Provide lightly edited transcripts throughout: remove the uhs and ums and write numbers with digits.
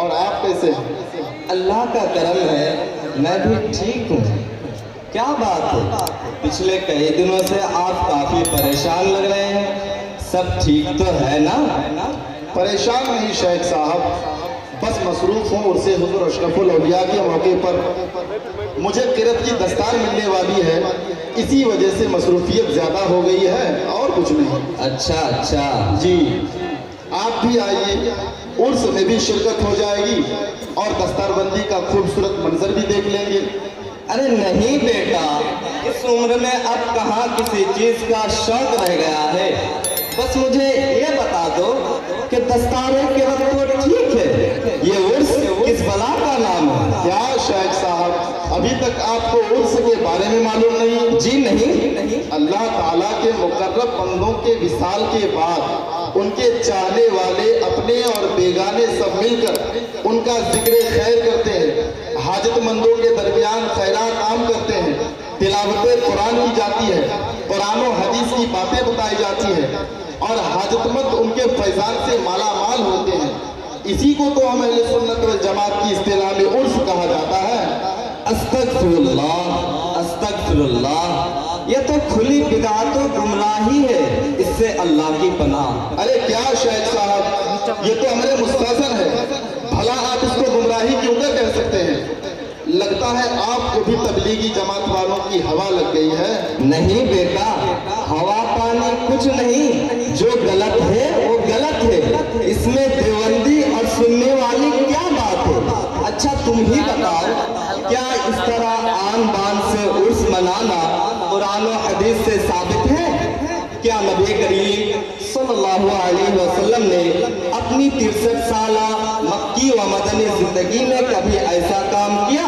اور آپ کیسے ہیں؟ اللہ کا کرم ہے، میں بھی ٹھیک ہوں۔ کیا بات ہے، پچھلے کئی دنوں سے آپ کافی پریشان لگ رہے ہیں، سب ٹھیک تو ہے نا؟ پریشان نہیں شیخ صاحب، بس مصروف ہوں عرص حضور اشرف الاولیاء کے موقع پر مجھے قرت کی دستار ملنے والی ہے، اسی وجہ سے مصروفیت زیادہ ہو گئی ہے، اور کچھ نہیں۔ اچھا جی آپ بھی آئیے، عرس میں بھی شرکت ہو جائے گی اور دستار بندی کا خوبصورت منظر بھی دیکھ لیں گے۔ ارے نہیں بیٹا، اس عمر میں اب کہاں کسی چیز کا شوق رہ گیا ہے، بس مجھے یہ بتا دو کہ دستارے کے وقت تو ٹھیک ہے، یہ عرس کس بلا کا نام ہے؟ کیا شیخ صاحب ابھی تک آپ کو عرس کے بارے میں معلوم نہیں؟ جی نہیں۔ اللہ تعالیٰ کے مقرب بندوں کے وصال کے بعد ان کے چاہنے والے اپنے اور بیگانے سب مل کر ان کا ذکر خیر کرتے ہیں، حاجت مندوں کے درمیان خیرات عام کرتے ہیں، تلاوت قرآن کی جاتی ہے، قرآن و حدیث کی باتیں بتائی جاتی ہیں اور حاجت مند ان کے فیضان سے مالا مال ہوتے ہیں۔ اسی کو تو ہم اہل سنت والجماعت کی اصطلاح میں عرس کہا جاتا ہے۔ استغفر اللہ، یہ تو کھلی بدعت و گمراہی ہے، اس سے اللہ کی پناہ۔ ارے کیا شیخ صاحب، یہ تو امر مستحسن ہے، بھلا آپ اس کو گمراہی کیوں نہ کہہ سکتے ہیں؟ لگتا ہے آپ کو بھی تبلیغی جماعت والوں کی ہوا لگ گئی ہے۔ نہیں بیٹا، ہوا پانی کچھ نہیں، جو غلط ہے وہ غلط ہے، اس میں دیوبندی اور سننے والی کیا بات ہے؟ اچھا تم ہی بتاؤ، کیا اس طرح آن بان سے عرس منانا قرآن و حدیث سے ثابت ہے؟ کیا نبی کریم صلی اللہ علیہ وسلم نے اپنی 63 سالہ مکی و مدنی زندگی میں کبھی ایسا کام کیا؟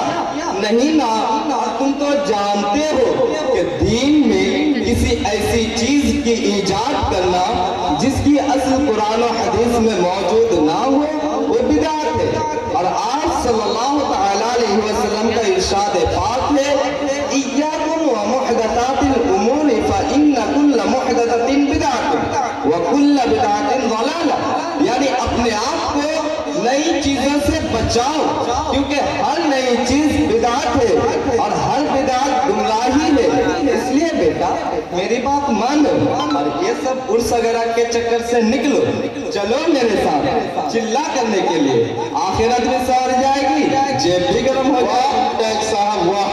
نہیں نا، اور تم تو جانتے ہو کہ دین میں کسی ایسی چیز کی ایجاد کرنا جس کی اصل قرآن و حدیث میں موجود نہ ہو وہ بدعت ہے، اور آج صلی اللہ تعالیٰ علیہ وسلم کا ارشاد پاک ہے اِيَّاكُمْ وَمُحْدَثَاتِ الْأُمُورِ فَإِنَّ كُلَّ مُحْدَثَةٍ بِدْعَةٌ وَكُلَّ بِدْعَةٍ ضَلَالَةٌ، یعنی اپنے آپ کو نئی چیزوں سے بچاؤ، کیونکہ ہر نئی چیز بدعت ہے اور ہر بدعت گمراہی ہے۔ اس لیے بیٹا میری بات مانو اور یہ سب عرس وغیرہ کے چکر سے نکلو، چلو میرے ساتھ چلا کرنے کے لیے، آخرت میں سور جائے گی، جیب بھی گرم ہو جائے۔ شیخ صاحب واہ،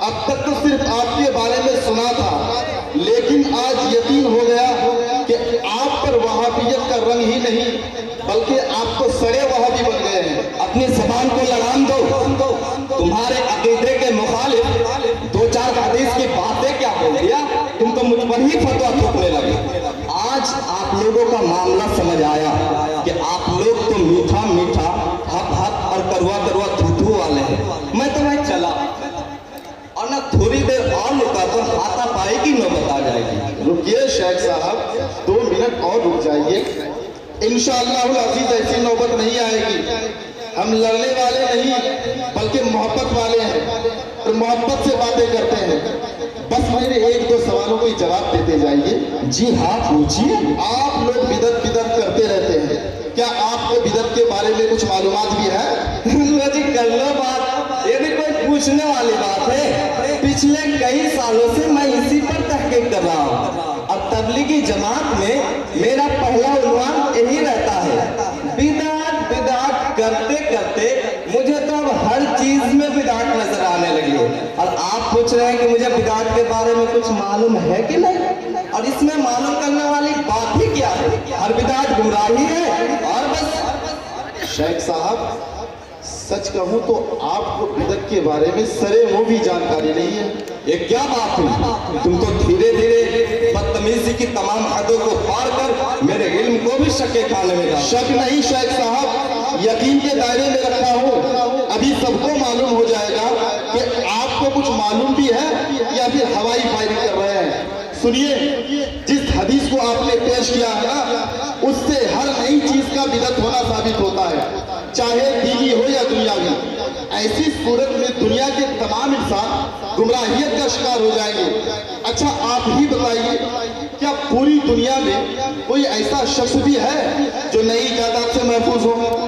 اب تک تو صرف آپ کے بارے میں سنا تھا، لیکن آج یقین ہو گیا کہ آپ پر وہابیت کا رنگ ہی نہیں بلکہ آپ تو سڑے وہابی بن گئے ہیں۔ اپنی زبان کو لگام دو، تمہارے عقیدے کے مخالف دو چار حدیث کی باتیں کیا بول دیا، تم تو مجھ پر ہی فتویٰ تھوپنے لگے۔ آج آپ لوگوں کا معاملہ سمجھ آیا کہ آپ لوگ تو میٹھا میٹھا ہپ ہپ اور کروا کروا تھو والے ہیں، میں تو میں چلا اور نہ تھوڑی دیر اور رکا تو ہاتھا پائی کی نوبت آ جائے گی۔ رکیے شیخ صاحب، 2 منٹ اور رک جائیے، انشاءاللہ العزیز ایسی نوبت نہیں آئے گی۔ ہم لڑنے والے نہیں بلکہ محبت والے ہیں اور محبت سے باتیں کرتے ہیں۔ بس میرے 1-2 سوالوں کے جواب دیتے جائیے۔ جی ہاں پوچھیے۔ آپ لوگ بدعت کرتے رہتے ہیں، کیا آپ کو بدعت کے بارے میں کچھ معلومات بھی ہے؟ جی کر لو بات، یہ بھی کوئی پوچھنے والی بات ہے، پچھلے کئی سالوں سے میں اسی پر تحقیق کر رہا ہوں، اور تبلیغی جماعت میں میرا پہلا عنوان یہی رہتا ہے، بدعت کرتے کرتے مجھے تو اب ہر چیز میں بدعت نظر آنے لگی ہے، اور آپ پوچھ رہے ہیں کہ مجھے بدعت کے بارے میں کچھ معلوم ہے کہ نہیں، اور اس میں معلوم کرنے والی بات ہی کیا ہے؟ ہر بدعت گمراہی ہے، اور بس۔ شیخ صاحب سچ کہوں تو آپ کو بدعت کے بارے میں سرے وہ بھی جانکاری نہیں ہے۔ یہ کیا بات ہوئی؟ تم تو دھیرے دھیرے بدتمیزی کی تمام حدوں کو پار کر میرے علم کو بھی شکے کھانے میں ڈال۔ شک نہیں شیخ صاحب، یقین کے دائرے میں رکھا ہوں، ابھی سب کو معلوم ہو جائے گا کہ آپ کو کچھ معلوم بھی ہے یا پھر ہوائی فائرنگ کر رہے ہیں۔ سنیے، جس حدیث کو آپ نے پیش کیا ہے نا، اس سے ہر نئی چیز کا بدعت ہونا ثابت ہوتا ہے، چاہے دینی ہو یا دنیاوی۔ ایسی صورت میں دنیا کے تمام انسان گمراہیت کا شکار ہو جائیں گے۔ اچھا آپ ہی بتائیے، کیا پوری دنیا میں کوئی ایسا شخص بھی ہے جو نئی ایجادات سے محفوظ ہو؟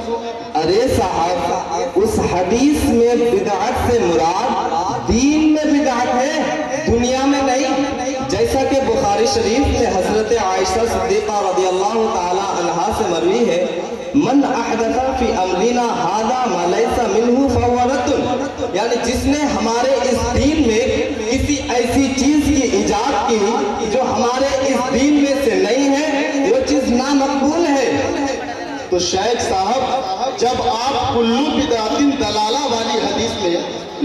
अरे साहब, उस हदीस में बिदअत से मुराद दीन में बिदअत है, दुनिया में नहीं। जैसा कि बुखारी शरीफ में हजरत आयशा सिद्दीक़ा रज़ियल्लाहु ताला अन्हा से मरवी है, मन अहदसा फी अमरिना हादा मा लैसा मिन्हु फहुव रद्दुन, यानी जिसने हमारे इस दीन में किसी ऐसी चीज की इजाद की जो हमारे इस दीन में से नहीं है, वो चीज नामकबूल है। तो शेख साहब, जब आप कुल्लू बिदातिन दलाला वाली हदीस में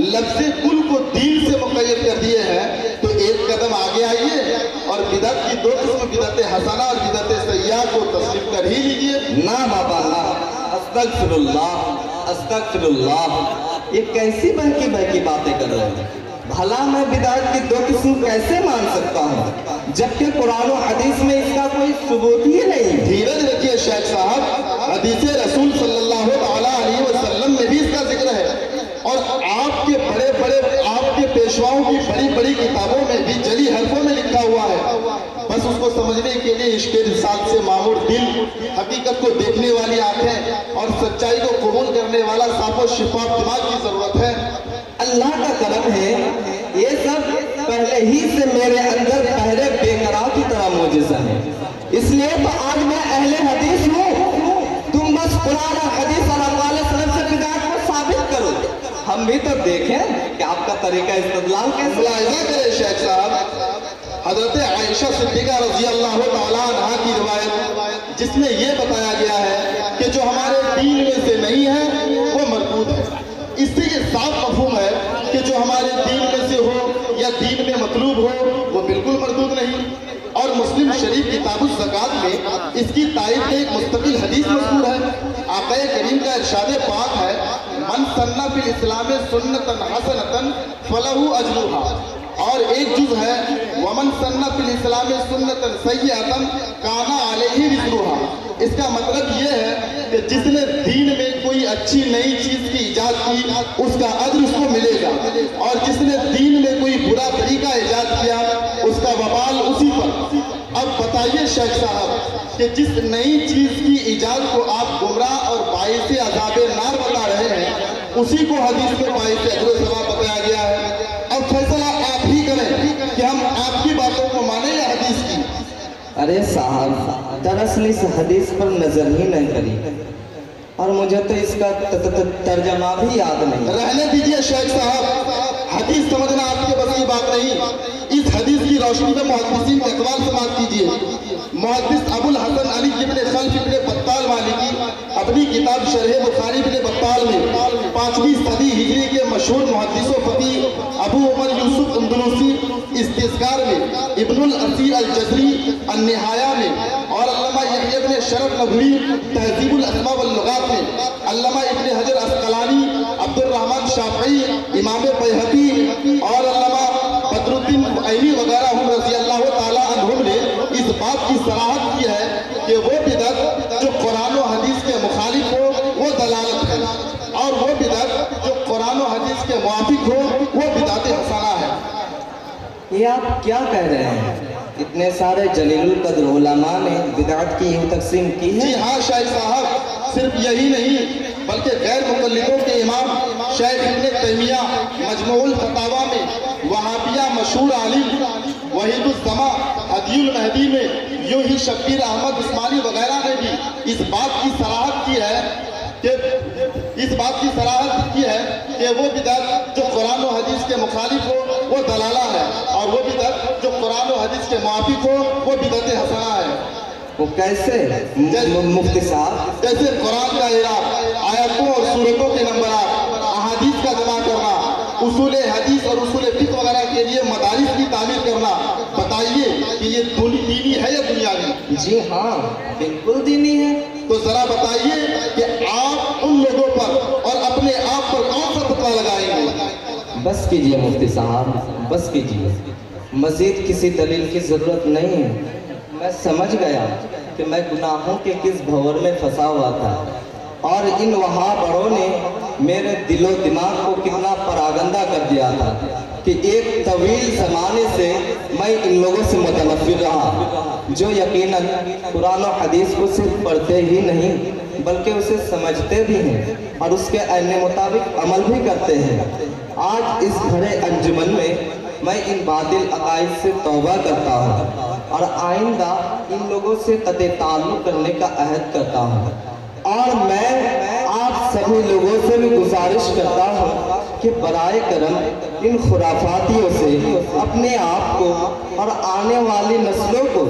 लफ्ज़ कुल को दीन से मुक़य्यद कर दिए हैं, तो एक कदम आगे आइए और बिदअत की दो किस्म, बिदअत हसना और बिदअत सय्या को तस्लीम कर ही लीजिए। ना बाबा ना, अस्तगफिरुल्लाह अस्तगफिरुल्लाह, ये कैसी बहकी बहकी बातें कर रहे हैं? भला मैं बिदअत की दो किस्म कैसे मान सकता हूँ, जबकि कुरान और हदीस में इसका कोई सबूत ही नहीं। धीरज रखिए शेख साहब, हदीस रसूल सल्लल्लाहु अलैहि वसल्लम में भी इसका जिक्र है, और आपके बड़े बड़े आपके पेशवाओं की बड़ी बड़ी किताबों में भी जली हरफों में लिखा हुआ है। बस उसको समझने के लिए इश्क़ रिसालत से मामूर दिल, हकीकत को देखने वाली आंखें और सच्चाई को कबूल करने वाला साफ़ो शिफाफ दिमाग की जरूरत है। अल्लाह का करम है, ये सब पहले ही से मेरे अंदर पहले बेकरार की तरह मौजूदा है, इसलिए तो आज मैं अहले हदीस हूँ। तुम बस कुरान और हदीस और अक़वाल सलफ़ से बिदअत को साबित करो, हम भी तो देखें कि आपका तरीका इस्तेदलाल कैसे। मुलाहिज़ा करें शेख साहब, हज़रत आयशा सिद्दीक़ा रज़ियल्लाहु तआला अन्हा की रिवायत, जिसमें ये बताया गया है कि जो हमारे दीन में से नहीं है वो मरदूद है। इससे ये साफ मफ़हूम है कि जो हमारे दीन में से हो या दीन में मतलूब हो वो बिल्कुल मरदूद नहीं। और मुस्लिम शरीफ किताबुल ज़कात में इसकी तारीफ में एक मुस्तकिल हदीस मज़कूर है। आक़ा करीम का इरशाद पाक है, मन सन्ना फिल इस्लाम सुन्नतन हसनतन फलहु अजरुहा, और एक जुज़ है वमन सन्ना फिल इस्लाम सुन्नतन सय्यतन काना अलैहि विज़रुहा। इसका मतलब ये है कि जिसने दीन में कोई अच्छी नई चीज़ की इजाद की उसका अज्र उसको मिलेगा, और जिसने दीन में कोई बुरा तरीका इजाद किया उसका वबाल उसी पर। अब बताइए शेख साहब कि जिस नई चीज़ की इजाद को आप गुमराह और बाइसे अज़ाबे नार बता रहे हैं, उसी को हदीस में बाइसे अज्र सवाब बताया गया है। अब फैसला आप ही करें कि हम आपकी बातों को माने या हदीस की। अरे साहब, दरअसल इस हदीस पर नजर ही नहीं करी, और मुझे तो इसका तर्जमा भी याद नहीं। रहने दीजिए शेख साहब, हदीस समझना आपके बस की बात नहीं। इस हदीस की रोशनी में मुहद्दिसीन के अक़वाल समाअत कीजिए। मुहद्दिस अबुल हसन अली इब्न खल्फ इब्न बत्ताल वालिकी अपनी किताब शरह बुखारी इब्न बत्ताल में 5वीं सदी हिजरी के मशहूर मुहद्दिस व फ़क़ीह अबू उमर यूसुफ अंदलूसी इस्तिज़कार में, इब्नुल असीर अल जज़री अन्निहाया में, और अल्लामा यहया इब्न शरफ नबवी तहज़ीबुल अस्मा वल लुग़ात में, अल्लामा इब्न हजर अस्क़लानी, अब्दुर रहमान शाफ़ई, इमाम बैहक़ी और अल्लामा बदरुद्दीन ऐनी वगैरह हम रज़ियल्लाहु ताला अन्हुम ने इस बात की सराहत की है कि वो बिदअत जो कुरान और हदीस के मुखालिफ हो वो दलालत है, और वो बिदअत जो कुरान और हदीस के मुवाफिक हो वो बिदअत हसना है। ये आप क्या कह रहे हैं? इतने सारे जलीलुल कद्र उलमा ने बिदअत की यूं तकसीम की है? जी हाँ शेख साहब, सिर्फ यही नहीं बल्कि गैर मुक़ल्लिदों के इमाम शेख इब्न तैमिया मजमूउल फतावा में, वहाबिया मशहूर आलिम वहीदुज़्ज़मा हदीयुल महदी में, यूं ही शब्बीर अहमद उस्मानी वगैरह ने भी इस बात की सराहत की है कि वो बिदअत जो कुरान और हदीस के मुखालिफ हो वो दलाला है, और वो बिदअत जो कुरान और हदीस के मुवाफिक हो वो बिदअत हसना है। वो कैसे मुफ्ती साहब? जैसे कुरान का इराब, आयतों और सूरतों के नंबरात, अहादीस का जमा करना, उसूल हदीस और उसूल फिक़्ह वगैरह के लिए मदारिस की तामीर करना। बताइए कि ये दीनी है या दुनियावी? जी हाँ, बिल्कुल दीनी है। तो जरा बताइए कि आप उन लोगों पर और अपने आप पर कौन सा फतवा लगाएंगे? बस कीजिए मुफ्ती साहब, बस कीजिए, मज़ीद किसी दलील की ज़रूरत नहीं है। मैं समझ गया कि मैं गुनाहों के किस भंवर में फंसा हुआ था, और इन वहाबड़ों ने मेरे दिलो दिमाग को कितना परागंदा कर दिया था कि एक तवील ज़माने से मैं इन लोगों से मुतनफ़िर रहा, जो यकीनन कुरान और हदीस को सिर्फ पढ़ते ही नहीं बल्कि उसे समझते भी हैं और उसके अन्य मुताबिक अमल भी करते हैं। आज इस भरे अंजुमन में मैं इन बातिल अकाइद से तौबा करता हूँ और आइंदा इन लोगों से कतई ताल्लुक़ करने का अहद करता हूँ। और मैं आप सभी लोगों से भी गुजारिश करता हूँ कि बराए करम इन खुराफातियों से अपने आप को और आने वाली नस्लों को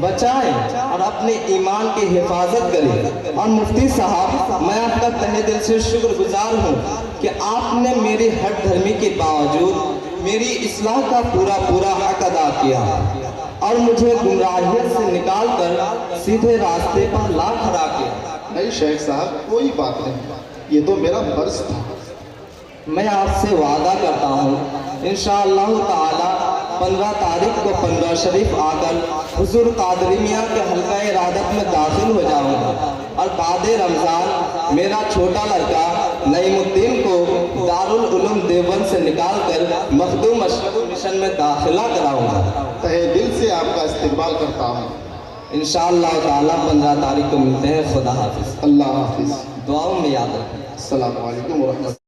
बचाएं और अपने ईमान की हिफाजत करें। और मुफ्ती साहब, मैं आपका तहे दिल से शुक्रगुजार हूँ कि आपने मेरी हट धर्मी के बावजूद मेरी इस्लाह का पूरा हक अदा किया और मुझे गुमराहियत से निकाल कर सीधे रास्ते पर ला खड़ा किया। नहीं शेख साहब, कोई बात नहीं, ये तो मेरा फर्ज था। मैं आपसे वादा करता हूँ इंशाअल्लाह ताला 15 तारीख को 15 शरीफ आकर हुजूर कादरी मियाँ के हल्का इरादत में दाखिल हो जाऊँगा और बाद रमज़ान मेरा छोटा लड़का नईमुद्दीन को दारुल उलूम देवबंद से निकाल कर मखदूम मशरक़ी मिशन में दाखिला कराऊँगा। तहे दिल से आपका इस्तकबाल करता हूँ। इंशाअल्लाह ताला 15 तारीख को मिलते हैं। खुदा हाफिज़। अल्लाह हाफिज़। दुआओं में याद रखें। अस्सलामु अलैकुम व रहमतुल्लाह।